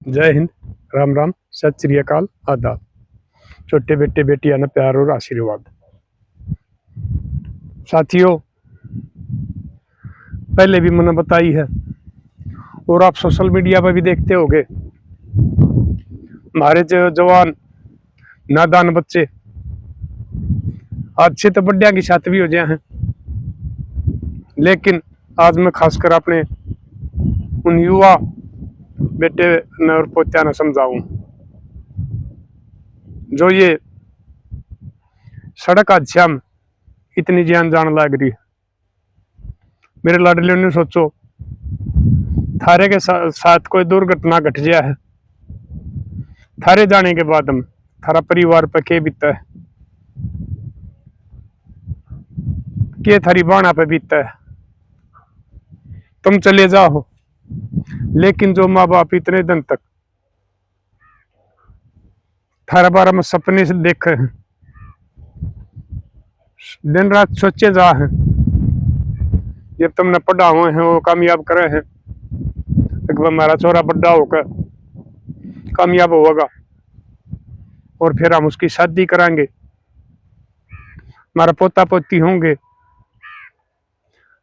जय हिंद, राम राम, सत श्री अकाल, आदाब। छोटे बेटे बेटियां ने प्यार और आशीर्वाद। साथियों, पहले भी मैंने बताई है और आप सोशल मीडिया पर भी देखते होंगे, हमारे जो जवान नादान बच्चे आज से तो बड्डिया की छात भी हो जाए हैं, लेकिन आज मैं खासकर अपने उन युवा बेटे न और पोत्या न समझाऊं जो ये सड़क हादसा में इतनी जान जान लग रही। मेरे लाडलियों ने सोचो, थारे के साथ कोई दुर्घटना घट गया है, थारे जाने के बाद हम थारा परिवार पर के बीता है, के थारी बाणा पे बीता है। तुम चले जाओ, लेकिन जो माँ बाप इतने दिन तक थारा बारे में सपने से देखे हैं, दिन रात सोचे जा हैं, जब तुमने पढ़ा हुए हैं वो कामयाब करे हैं, एक बार हमारा छोरा बड़ा होकर कामयाब होगा और फिर हम उसकी शादी कराएंगे, हमारा पोता पोती होंगे,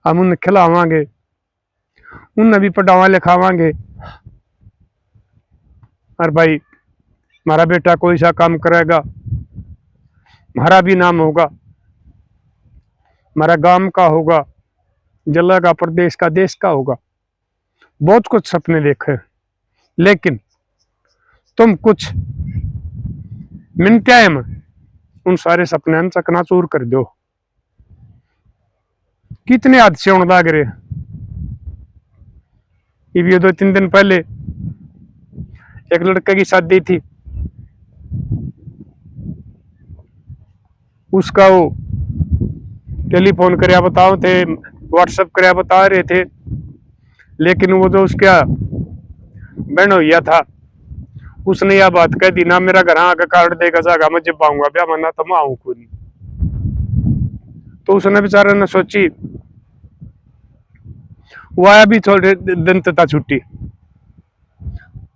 हम उन्हें खिलावांगे, उन्हें भी पढ़ावा लिखावांगे। और भाई, हमारा बेटा कोई सा काम करेगा, हमारा भी नाम होगा, हमारा गांव का होगा, जिला का, प्रदेश का, देश का होगा। बहुत कुछ सपने देखे, लेकिन तुम कुछ मिनट में उन सारे सपने चकनाचूर कर दो। कितने हादसे होने लग रहे। ये 2-3 दिन पहले एक लड़के की शादी थी, उसका वो टेलीफोन कर बताओ थे, व्हाट्सएप कर बता रहे थे, लेकिन वो जो उसका बहन हुआ था उसने यह बात कह दी, ना मेरा घर आके कार्ड देगा जागा, मैं जब आऊंगा ब्याह मना तो मैं आऊं कोई। तो उसने बेचारे ने सोची, वो आया भी थोड़े दिन तक छुट्टी,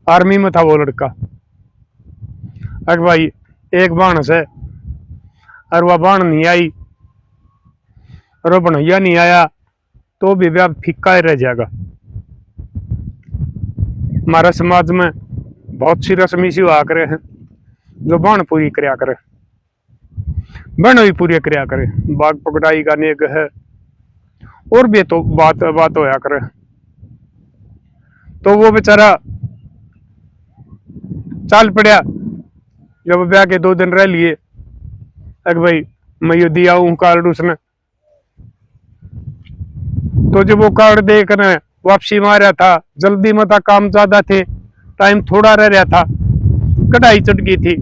आर्मी में था वो लड़का। अरे भाई, एक बाण से और वह बाण नहीं आई और वो बनैया नहीं आया तो भी ब्याह फीका ही रह जाएगा। हमारे समाज में बहुत सी रस्म इसी हुआ करे हैं जो बाण पूरी करया करे, बहन भी पूरी करया करे, बाग पकड़ाई का नेक है और भी तो बात होया करे। तो वो बेचारा चाल पड़ा, जब ब्याह के 2 दिन रह लिए, अरे भाई मैं ये दिया हूं कार्ड उसने, तो जब वो कार्ड देखने वापसी मारा था, जल्दी में था, काम ज्यादा थे, टाइम थोड़ा रह रहा था, कढ़ाई चढ़ गई थी,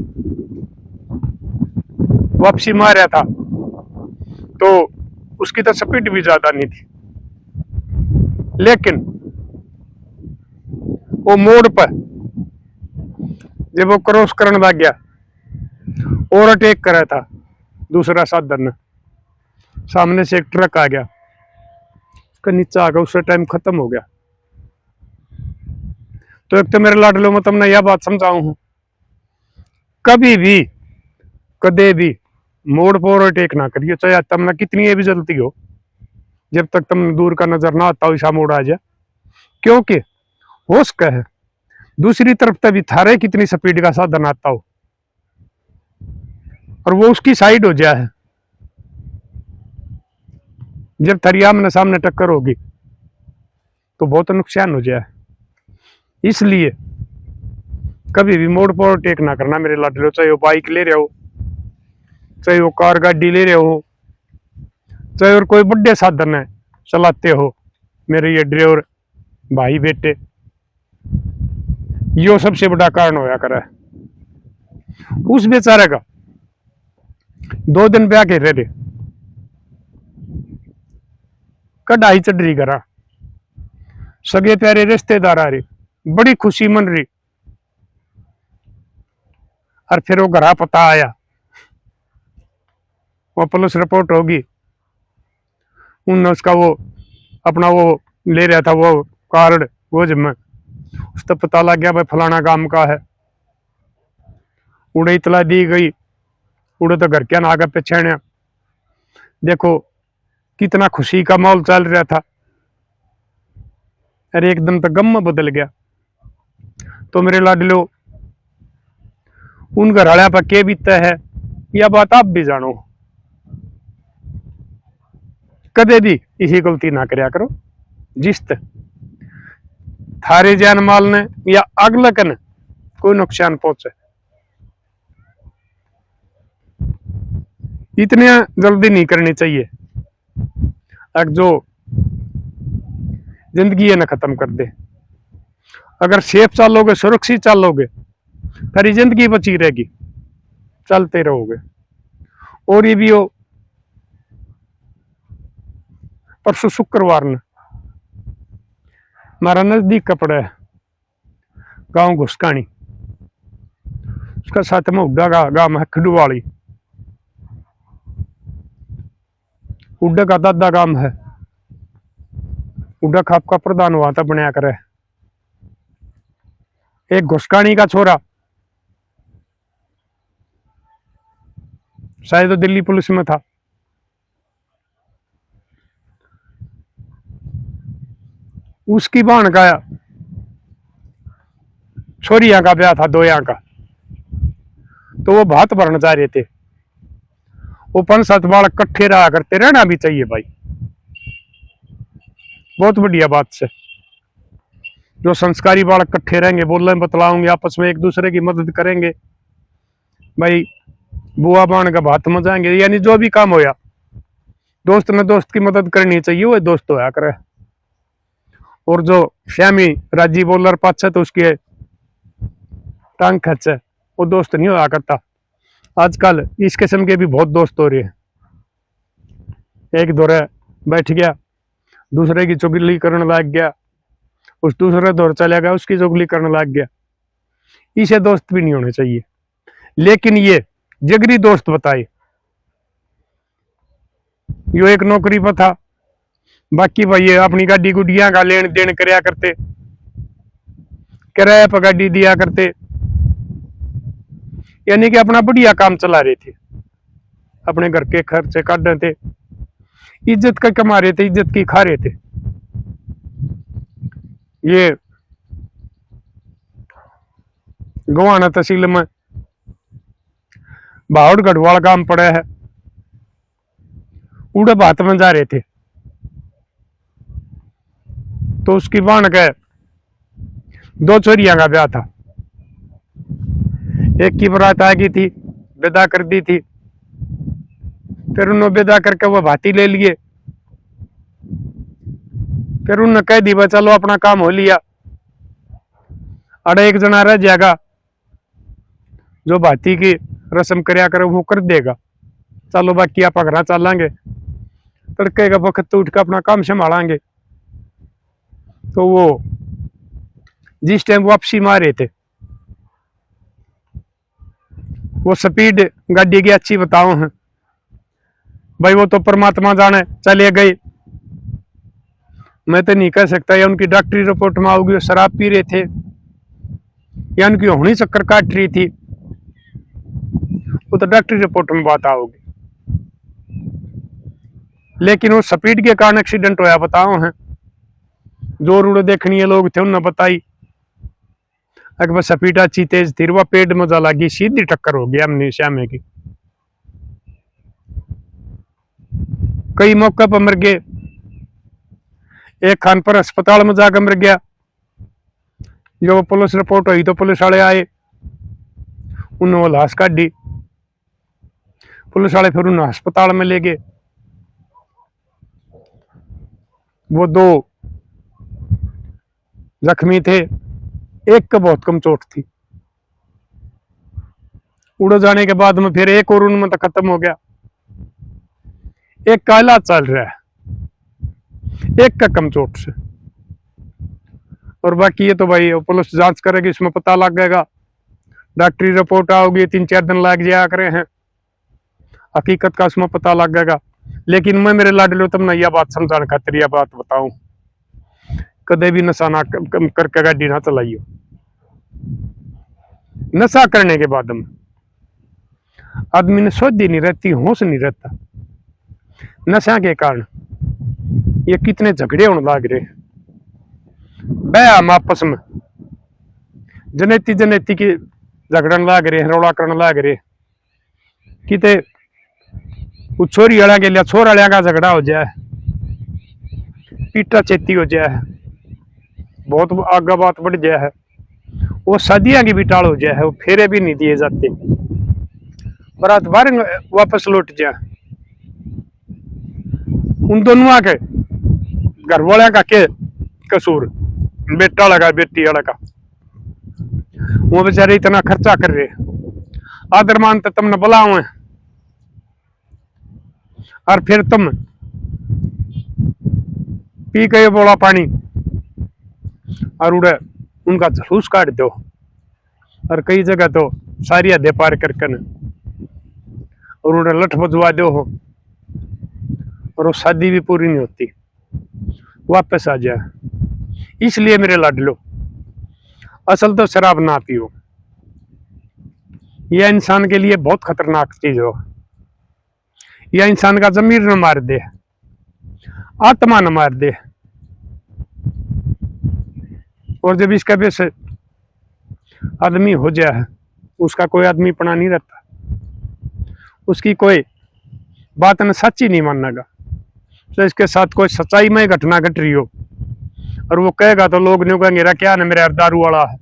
वापसी मारा था तो उसकी तो स्पीड भी ज्यादा नहीं थी, लेकिन वो मोड़ पर जब वो क्रॉस करने लग गया, ओवरटेक करा था दूसरा साधन ने, सामने से एक ट्रक आ गया, उसका नीचे आ गया, उससे टाइम खत्म हो गया। तो एक तो मेरे लाडलो में तुमने यह बात समझाऊं हूं, कभी भी कदे भी मोड़ पर ओवरटेक ना करिए, चाहे तुमने कितनी भी जल्दी हो, जब तक तुम दूर का नजर ना आता हो ऐसा मोड़ आ जाए, क्योंकि हो सका है दूसरी तरफ तभी थारे कितनी स्पीड का साधन आता हो और वो उसकी साइड हो जाए, जब थारी आमने सामने टक्कर होगी तो बहुत नुकसान हो जाए। इसलिए कभी भी मोड़ पर टेक ना करना मेरे लाडलो, चाहे वो बाइक ले रहे हो, चाहे वो कार गाड़ी ले रहे हो, चाहे और कोई बड़े साधन है चलाते हो, मेरे ये ड्राइवर भाई बेटे, यो सबसे बड़ा कारण होया करा है। उस बेचारे का 2 दिन ब्याह के रहे, कढ़ाई चढ़ रही करा, सगे प्यारे रिश्तेदार आ रहे, बड़ी खुशी मन रही, और फिर वो घरा पता आया, वो पुलिस रिपोर्ट होगी, उन उसका वो अपना वो ले रहा था वो कार्ड वो जब उसका पता लग गया भाई फलाना काम का है, उड़े इतला दी गई, उड़े तो घर के ना आगे पीछे ने देखो कितना खुशी का माहौल चल रहा था, अरे एकदम तो गम में बदल गया। तो मेरे लाडलो उन घर वाले पर के बीतता है यह बात आप भी जानो, कदे भी इसी गलती ना करया करो जिसत थारे जान माल ने या अगलक ने कोई नुकसान पहुंचे। इतने जल्दी नहीं करनी चाहिए, अगर जो जिंदगी है ना खत्म कर दे। अगर सेफ चलोगे सुरक्षित चलोगे फिर जिंदगी बची रहेगी, चलते रहोगे। और ये भी हो परसों शुक्रवार ने हमारा नजदीक कपड़ा है गांव घुसकानी, उसका साथ में उड्डा का गांव है खडुवाली, उड्डा का दादा गांव है, उड्डा खाप का प्रधान हुआ था बनाया करे। एक घुसकानी का छोरा शायद तो दिल्ली पुलिस में था, उसकी बहन का छोरिया का ब्याह था दो यहाँ का, तो वो भात भरने जा रहे थे। वो 5-7 बालक इकट्ठे रहा करते, रहना भी चाहिए भाई, बहुत बढ़िया बात से। जो संस्कारी बालक इकट्ठे रहेंगे, बोलने बतलाओगे, आपस में एक दूसरे की मदद करेंगे भाई, बुआ बाण का भात में जाएंगे, यानी जो भी काम होया दोस्त ने दोस्त की मदद करनी चाहिए, वो दोस्त होया करे। और जो श्यामी राजी बोलर पाछे तो उसके टांग खचे, वो दोस्त नहीं होया करता। आजकल इस किस्म के भी बहुत दोस्त हो रहे हैं, एक दौरे बैठ गया दूसरे की चुगली करने लग गया, उस दूसरे दौर चला गया उसकी चुगली करने लग गया। इसे दोस्त भी नहीं होने चाहिए। लेकिन ये जिगरी दोस्त बताए, यो एक नौकरी पर था, बाकी भाई ये अपनी गाड़ी गुडिया का लेन देन करया करते, किराया पर गाड़ी दिया करते, यानी कि अपना बढ़िया काम चला रहे थे, अपने घर के खर्चे काट रहे थे, इज्जत का कमा रहे थे, इज्जत की खा रहे थे। ये गोवाना तहसील में बावड़ गढ़वाल गांव पड़ा है, उड़े भात में जा रहे थे, तो उसकी बहन के 2 छोरियां का ब्याह था। एक की बारात आ गई थी, विदा कर दी थी, फिर उन्होंने विदा करके वो भाती ले लिए, फिर उन्होंने कह दी चलो अपना काम हो लिया, अरे एक जना रह जाएगा जो भाती की रस्म करया करे वो कर देगा, चलो बाकी आप घर चलेंगे, तड़के का वक्त तो उठ के अपना काम संभालेंगे। तो वो जिस टाइम वापसी मारे थे, वो स्पीड गाड़ी की अच्छी बताओ है भाई, वो तो परमात्मा जाने चले गए, मैं तो नहीं कह सकता। या उनकी डॉक्टरी रिपोर्ट में आओगी वो शराब पी रहे थे, या उनकी होनी चक्कर काट रही थी, वो तो डॉक्टरी रिपोर्ट में बात आओगी। लेकिन वो स्पीड के कारण एक्सीडेंट होया बताओ है, जो रोड देखनी है लोग थे उन्होंने बताई, अगर स्पीड अच्छी तेज थी, वह पेड़ में जा लगी, सीधी टक्कर हो गया हमने श्यामे की। कई मौके पर मर गए, एक खान पर अस्पताल में जाकर मर गया। जो पुलिस रिपोर्ट हुई तो पुलिस वाले आए, उन्होंने लाश काटी, पुलिस वाले फिर उन्हें अस्पताल में ले गए। वो 2 जख्मी थे, एक का बहुत कम चोट थी। उड़ जाने के बाद में फिर एक और उनमें तो खत्म हो गया, एक का इलाज चल रहा है, एक का कम चोट से। और बाकी ये तो भाई पुलिस जांच करेगी, इसमें पता लग जाएगा, डॉक्टरी रिपोर्ट आओगी, 3-4 दिन लग जाया करे हैं, हकीकत का उसमें पता लग जाएगा। लेकिन मैं मेरे लाडलो तुमने यह बात समझाने खातिर यह बात बताऊं, कदे भी नशा ना करके गाड़ी ना चलाइयो। नशा करने के बाद में आदमी ने सोच नहीं रहती, होश नहीं रहता। नशा के कारण ये कितने झगड़े होने लग रहे, हम आपस में जनेती जनेती की झगड़न लाग रहे, रौला करने लाग रहे। किते छोरी वाला के लिए छोर वाले का झगड़ा हो जाए, पीटा चेती हो जाए, बहुत आगे बात बढ़ जाए, वो शादियां की भी टाल हो जाए, वो फेरे भी नहीं दिए जाते, बारात बाहर वापस लौट जाए। उन दोनों के घर वाले का के कसूर, बेटा लगा बेटी वाला का, वो बेचारे इतना खर्चा कर रहे, आदर मान तो तुमने बुलाओ और फिर तुम पी गए बोला पानी और उड़े उनका जलूस काट दो। और कई जगह तो सारी हदें पार करके और उन्हें लठ बजवा दो हो, और वो शादी भी पूरी नहीं होती, वापस आ जाए। इसलिए मेरे लाडलो, असल तो शराब ना पियो, यह इंसान के लिए बहुत खतरनाक चीज हो। यह इंसान का जमीर न मार दे, आत्मा न मार दे। और जब इसका बेस आदमी हो जाए, उसका कोई आदमी पना नहीं रहता, उसकी कोई बात न सच्ची नहीं मानना। तो इसके साथ कोई सच्चाई में घटना घट रही हो और वो कहेगा तो लोग नहीं कहेंगे क्या ना मेरे दारू वाला है,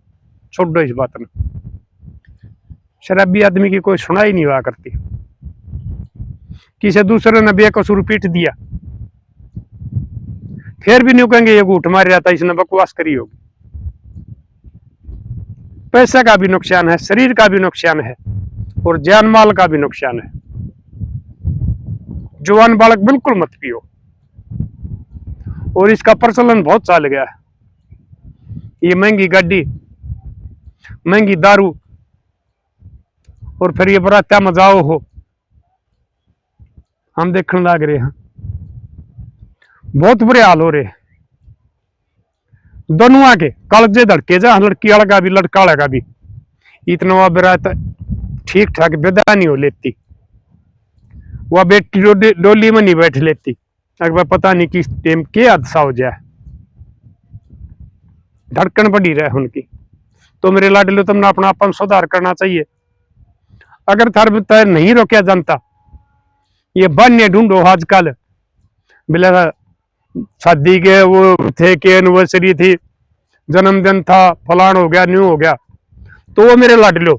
छोड़ दो इस बात में। शराबी आदमी की कोई सुनाई नहीं हुआ करती, किसी दूसरे ने बेकसूर पीट दिया फिर भी नहीं कहेंगे ये घूट मार रहा था, इसने बकवास करी होगी। पैसे का भी नुकसान है, शरीर का भी नुकसान है और जान माल का भी नुकसान है। जवान बालक बिल्कुल मत पियो, और इसका प्रचलन बहुत चल गया है। ये महंगी गाड़ी, महंगी दारू, और फिर ये बरातिया मजाओ हो, हम देखने लग रहे हैं, बहुत बुरे हाल हो रहे। दोनों के कालजे धड़के जा, लड़की वाला का भी लड़का वाला का भी। इतना बरात ठीक ठाक विदा नहीं हो लेती, वह बेटी डोली में नहीं बैठ लेती, अगर पता नहीं किस टाइम के हादसा हो जाए, धड़कन पड़ी रहे उनकी। तो मेरे लाडलो, तुमने अपना अपन सुधार करना चाहिए। अगर थार तय नहीं रोका जानता, ये बहाने ढूंढो आजकल, बिला शादी के वो थे कि एनिवर्सरी थी, जन्मदिन था, फलान हो गया, न्यू हो गया, तो वो मेरे लाडलो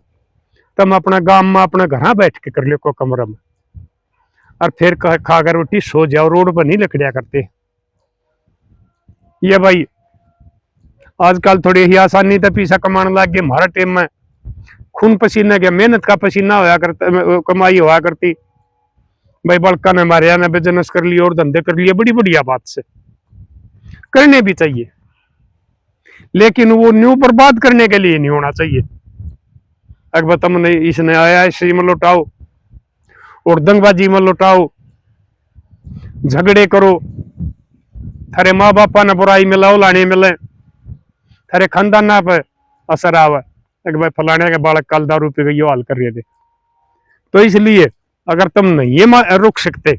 तुम अपना गांव में अपने घर बैठ के कर लो को कमरा में, और फिर खाकर रोटी सो जाओ, रोड पर नहीं लकड़िया करते। ये भाई आजकल थोड़ी ही आसानी तो पैसा कमाने लग गए। हमारा टाइम में खून पसीना के मेहनत का पसीना होया करता, कमाई होया करती। भाई बड़का ने मारे ने बिजनेस कर लिया और धंधे कर लिए, बड़ी बढ़िया बात से करने भी चाहिए, लेकिन वो न्यू बर्बाद करने के लिए नहीं होना चाहिए। अकबर तुमने इसने आया इसी में लौटाओ और दंगबाजी में लौटाओ, झगड़े करो, थारे माँ बापा ने बुराई मिलाओ लाने मिले, थारे खानदान पर असर आवे, भाई फलाने के बालक कल दारू पी गई हाल कर रहे थे। तो इसलिए अगर तुम नहीं रुक सकते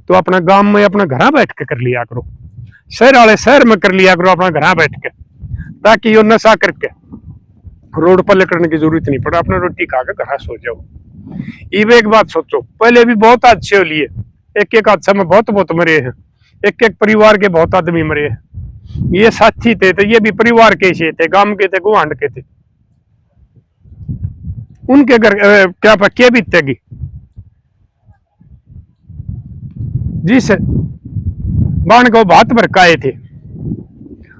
तो अपना गांव में अपना घर बैठ के कर लिया करो, शहर वाले शहर में कर लिया करो अपना घर बैठ के, ताकि यो नशा करके रोड पर लेकर की जरूरत नहीं पड़े, अपना रोटी खा के घर सो जाओ। ये एक बात सोचो, पहले भी बहुत अच्छे हो लिए, एक एक हादसा में बहुत बहुत मरे हैं, एक एक परिवार के बहुत आदमी मरे हैं। ये साथी थे तो ये भी परिवार के से थे, गांव के थे, गुआंढ के थे, उनके घर क्या क्या बीतेगी। जिस बाण को भात भड़काए थे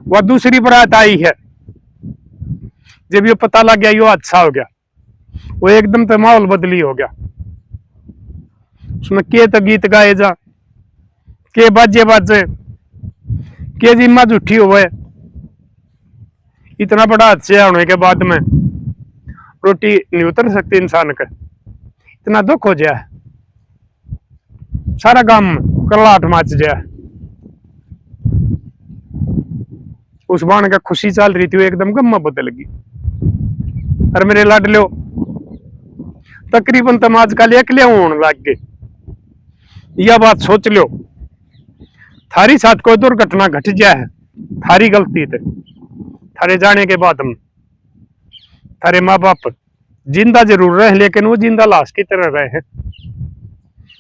वह दूसरी बारात आई है, जब ये पता लग गया यो हादसा हो गया, वो एकदम तो माहौल बदली हो गया। उसमें के तो गीत गाए जा, के बाजे बाजे, के जिम्मा झूठी हुए। इतना बड़ा हादसा होने के बाद में रोटी नहीं उतर सकती इंसान का, इतना दुख हो जाए, सारा गांव कलाट मच जाए। उस बाण का खुशी चल रही थी वो एकदम गम्मा बदल गई। और मेरे लाडलो तकरीबन तुम आजकल अकेले होने लग गए। यह बात सोच लो, थारी साथ कोई दुर्घटना घट जाए थारी गलती थे, थारे जाने के बाद हम थारे माँ बाप जिंदा जरूर रहे लेकिन वो जिंदा लाश की तरह रहे हैं।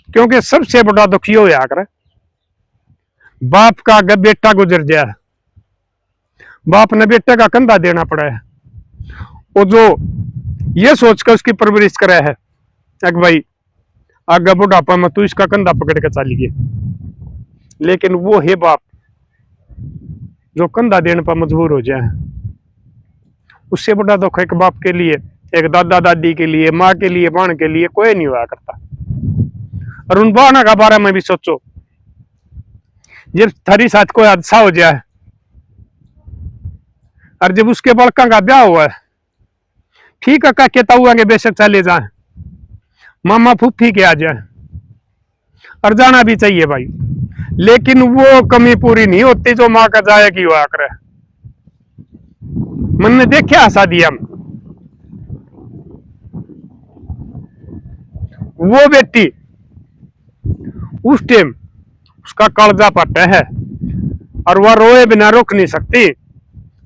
क्योंकि सबसे बड़ा दुखी हो कर बाप का अगर बेटा गुजर जाए, बाप ने बेटे का कंधा देना पड़ा है, वो जो ये सोचकर उसकी परवरिश करे है कि भाई आगे बुढ़ापा में तू इसका कंधा पकड़ के चली गई, लेकिन वो है बाप जो कंधा देने पर मजबूर हो जाए। उससे बड़ा दुख एक बाप के लिए, एक दादा दादी के लिए, माँ के लिए, बाण के लिए कोई नहीं हुआ करता। और उन बाणों का बारे में भी सोचो, जब थारी साथ कोई हादसा हो जाए और जब उसके बड़का का ब्याह हुआ है, ठीक है कहता हुआ कि बेशक चले जाए, मामा फूफी के आ जाए, और जाना भी चाहिए भाई, लेकिन वो कमी पूरी नहीं होती जो माँ का जाया की हुआ करे। मन ने देखा शादियां में वो बेटी उस टाइम उसका कालजा पट्टा है और वह रोए बिना रुक नहीं सकती।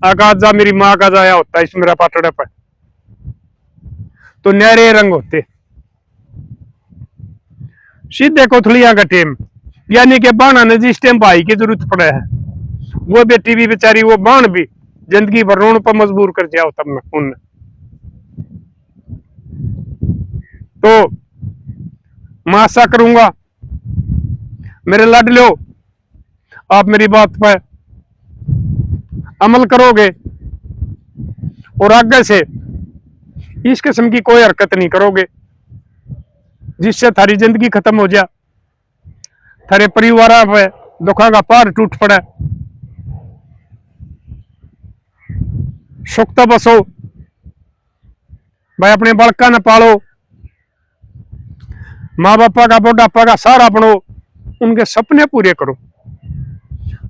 आगाजा मेरी माँ का जाया होता इस मेरा पाटड़े पर तो नहरे रंग होते सीधे कोथलियां का टेम, यानी कि बाणा ने जिस टाइम भाई की जरूरत पड़े है वो बेटी भी बेचारी, वो बाण भी जिंदगी भर रोने पर मजबूर कर दिया तब मैं उनने। तो मैं आशा करूंगा मेरे लाडलो आप मेरी बात पर अमल करोगे और आगे से इस किस्म की कोई हरकत नहीं करोगे जिससे थारी जिंदगी खत्म हो जाए, थारे परिवार पे दुखों का पार टूट पड़े। सुख तो बसो भाई, अपने बड़का न पालो, माँ बापा का बुढ़ापा का सहारा बनो, उनके सपने पूरे करो।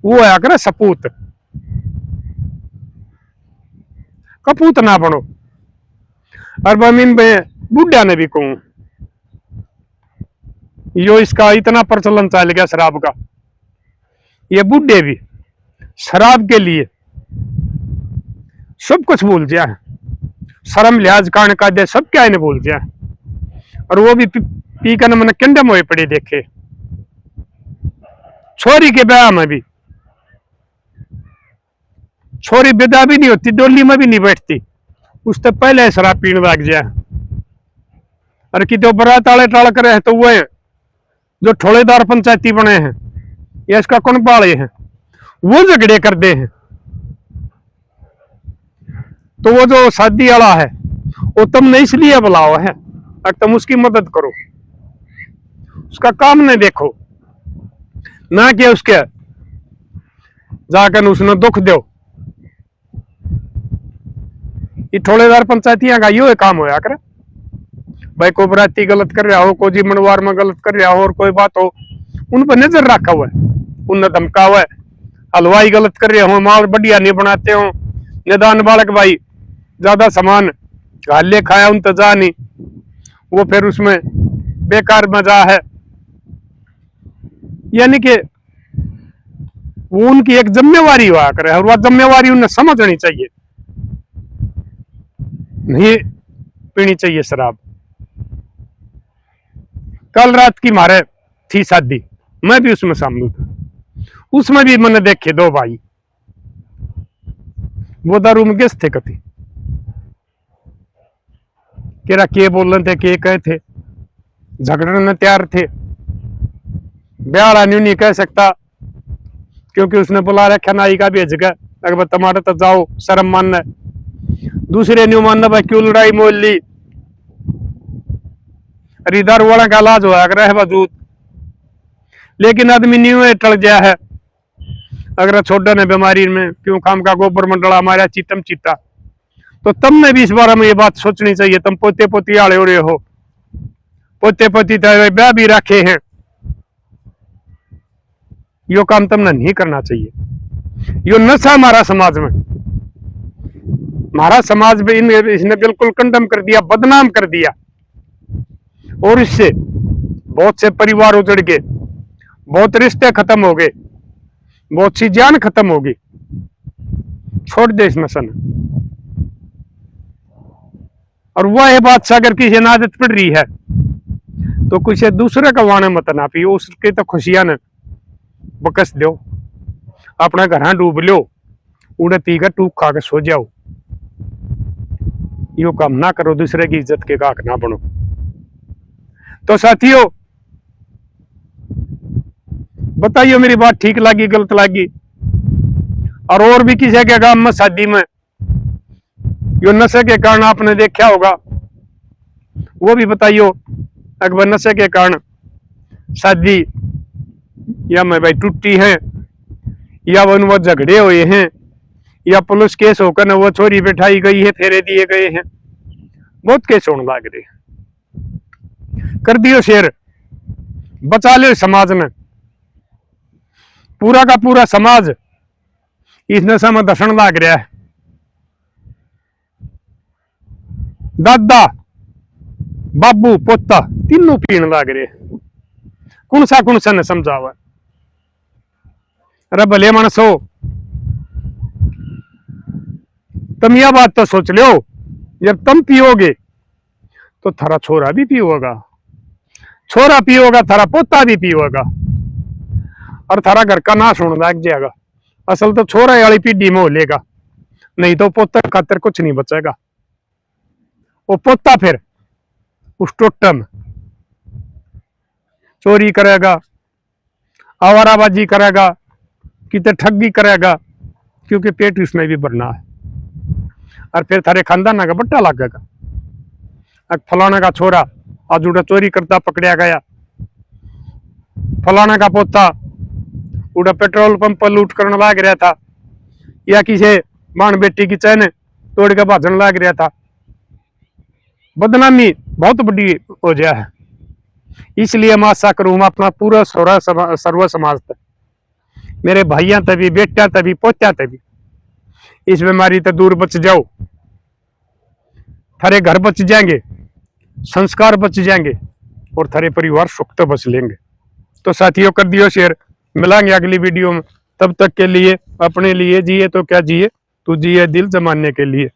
वो है करे सपूत, कपूत ना बनो। और बमीन बुढ़िया ने भी कहूं, यो इसका इतना प्रचलन चल गया शराब का, ये बुढ़े भी शराब के लिए सब कुछ भूल जाए, शर्म लिहाज कान का दे सब क्या इन्हें भूल जाए, और वो भी पी कर मैंने कंडम हुए पड़े देखे। छोरी के ब्याह में भी छोरी विदा भी नहीं होती, डोली में भी नहीं बैठती, उससे पहले शराब पीने लग जाए। और कि तो बरात आले टाल करे है तो वो है जो ठोलेदार पंचायती बने हैं या इसका कौन पाले हैं, वो झगड़े कर दे हैं। तो वो जो शादी वाला है वो तुमने इसलिए बुलाओ है अगर तुम उसकी मदद करो, उसका काम नहीं देखो, ना कि उसके जाकर उसने दुख दो। ये ठोलेदार पंचायतियां का यो काम होया करे भाई, को बराती गलत कर रहा हो, को जी मनवार में गलत कर रहा हो और कोई बात हो, उन पर नजर रखा हुआ है, उन्हें धमका हुआ है। हलवाई गलत कर रहे हो, माल बढ़िया नहीं बनाते हो, निदान बालक भाई ज्यादा सामान घाले खाया उन तो जा नहीं, वो फिर उसमें बेकार मजा है। यानी कि वो उनकी एक जिम्मेवारी हुआ करे और वह जिम्मेवारी उन्हें समझनी चाहिए, नहीं पीनी चाहिए शराब। कल रात की मारे थी शादी, मैं भी उसमें शामिल था, उसमें भी मैंने देखे दो भाई वो दारू में गेस्ट थे, कथी केरा के बोल रहे थे, के कहे थे, झगड़ने तैयार थे। ब्याह नहीं कह सकता क्योंकि उसने बुला रखा नाई का भेज गया, अगर तुम्हारे तो जाओ शर्म मानना, दूसरे न्यू मानना भाई क्यों लड़ाई मोल ली, दारू वाला का इलाज हुआ है वजूद, लेकिन आदमी न्यू टल गया है। अगर छोटा ने बीमारी में क्यों काम का गोबर मंडला हमारा चिटम चिट्टा, तो तब में भी इस बारे में ये बात सोचनी चाहिए। तुम पोते पोती आड़े हो रहे हो, पोते पोती ब्याह भी रखे हैं, यो काम तुमने नहीं करना चाहिए। यो नशा हमारा समाज में, हमारा समाज में इसने बिल्कुल कंडम कर दिया, बदनाम कर दिया। और इससे बहुत से परिवार उजड़ गए, बहुत रिश्ते खत्म हो गए, बहुत सी जान खत्म होगी। छोड़ दे इस नशा ने। और वह है बात से अगर किसी आदत पड़ रही है तो किसी दूसरे का वाणे मत ना पियो, उसके तो खुशियां ने बकस दो, अपना घर डूब लो, उड़े पीकर टूक खा के सो जाओ। यो काम ना करो, दूसरे की इज्जत के काक ना बनो। तो साथियों बताइए मेरी बात ठीक लगी गलत लगी। और भी किसी के गांव में शादी में यो नशे के कारण आपने देखा होगा, वो भी बताइयो। अकबर नशे के कारण शादी या मैं भाई टूटी है, या वो झगड़े हुए हैं, या पुलिस केस होकर न वो छोरी बैठाई गई है, फेरे दिए गए हैं, बहुत केस होने लग रहे। कर दियो शेर, बचा ले समाज ने। पूरा का पूरा समाज इस नशा में धसन लग रहा है। दादा बाबू पोता तीनों पीण लग रहे। कौन सा ने समझावा। अरे भले मानसो, तुम यह बात तो सोच लो, जब तुम पियोगे तो थारा छोरा भी पियोगा, छोरा पियोगा थारा पोता भी पियोगा, और थारा घर का नाश होने लग जाएगा। असल तो छोरा वाली पीढ़ी में हो लेगा, नहीं तो पोता खातर कुछ नहीं बचेगा। वो पोता फिर उस टोटम चोरी करेगा, आवाराबाजी करेगा, कितने ठगी करेगा, क्योंकि पेट उसमें भी भरना है। और फिर थारे खानदान का बट्टा लगेगा। फलाना का छोरा आज उड़ा चोरी करता पकड़ा गया, फलाना का पोता उड़ा पेट्रोल पंप पर लूट करने लग रहा था, या किसी बाण बेटी की चैन तोड़ के भाजन लग रहा था। बदनामी बहुत बड़ी हो जाए है। इसलिए मैं आशा करूं अपना पूरा सर्व समाज तक, मेरे भाइयों तभी, बेटिया तभी, पोत्या तभी, इस बीमारी से दूर बच जाओ। थारे घर बच जाएंगे, संस्कार बच जाएंगे, और थारे परिवार सुख तो बच लेंगे। तो साथियों कर दियो शेयर, मिलेंगे अगली वीडियो में। तब तक के लिए अपने लिए जिए तो क्या जिए, तू जिए दिल जमाने के लिए।